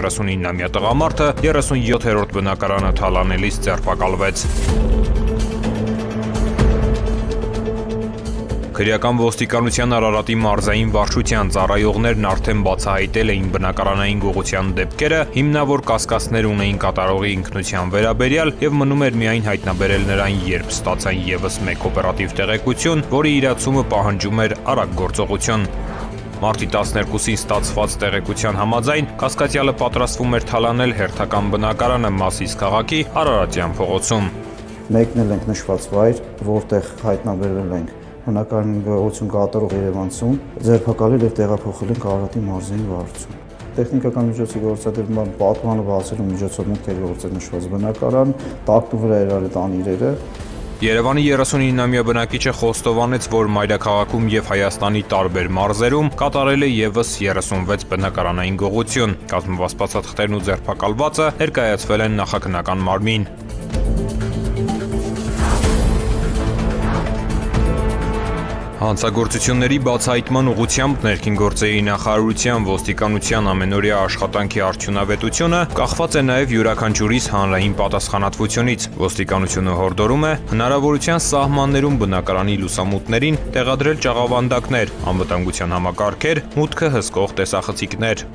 39-ամյա տղամարդը 37-րդ բնակարանը թալանելիս ձերբակալվեց։ Քրեական ոստիկանության Արարատի մարզային վարչության ծառայողներն արդեն բացահայտել էին բնակարանային գողության դեպքերը, հիմնավոր կասկածներ ունեին կատարողի ինքնության վերաբերյալ եւ մնում էր միայն հայտնաբերել նրան, երբ ստացան եւս մեկ օպերատիվ տեղեկություն, որի իրացումը պահանջում էր արագ գործողություն։ Մարտի 12-ին ստացված տեղեկության համաձայն կասկածյալը պատրաստվում էր թալանել հերթական բնակարանը Մասիս քաղաքի Արարատյան փողոցում։ Մեկնել ենք նշված վայր, որտեղ հայտնաբերվել ենք բնակարանի գողություն կատարող երևանցուն, ձերբակալել եւ տեղափոխել ենք Արարատի մարզային վարչություն։ Տեխնիկական միջոցի գործադրման պատմանը բացելու միջոցով մուտք է գործել նշված բնակարան, տակնու վրա էր արել տանիրերը։ Երևանի 39-ամյա բնակիչը խոստովանեց, որ մայրաքաղաքում եւ Հայաստանի տարբեր մարզերում կատարել է եւս 36 բնակարանային գողություն։ Կազմված բացաթղթերն ու ձերբակալվածը ներկայացվել են նախաքննական մարմին։ Հանցագործությունների բացահայտման ուղղությամբ ներքին գործերի նախարարության ոստիկանության ամենօրյա աշխատանքի արդյունավետությունը կախված է նաև յուրաքանչյուրիս հանրային պատասխանատվությունից։ Ոստիկանությունը հորդորում է հնարավորության սահմաններում բնակարանի լուսամուտներին տեղադրել ճաղավանդակներ, անվտանգության համակարգեր, մուտքը հսկող տեսախցիկներ։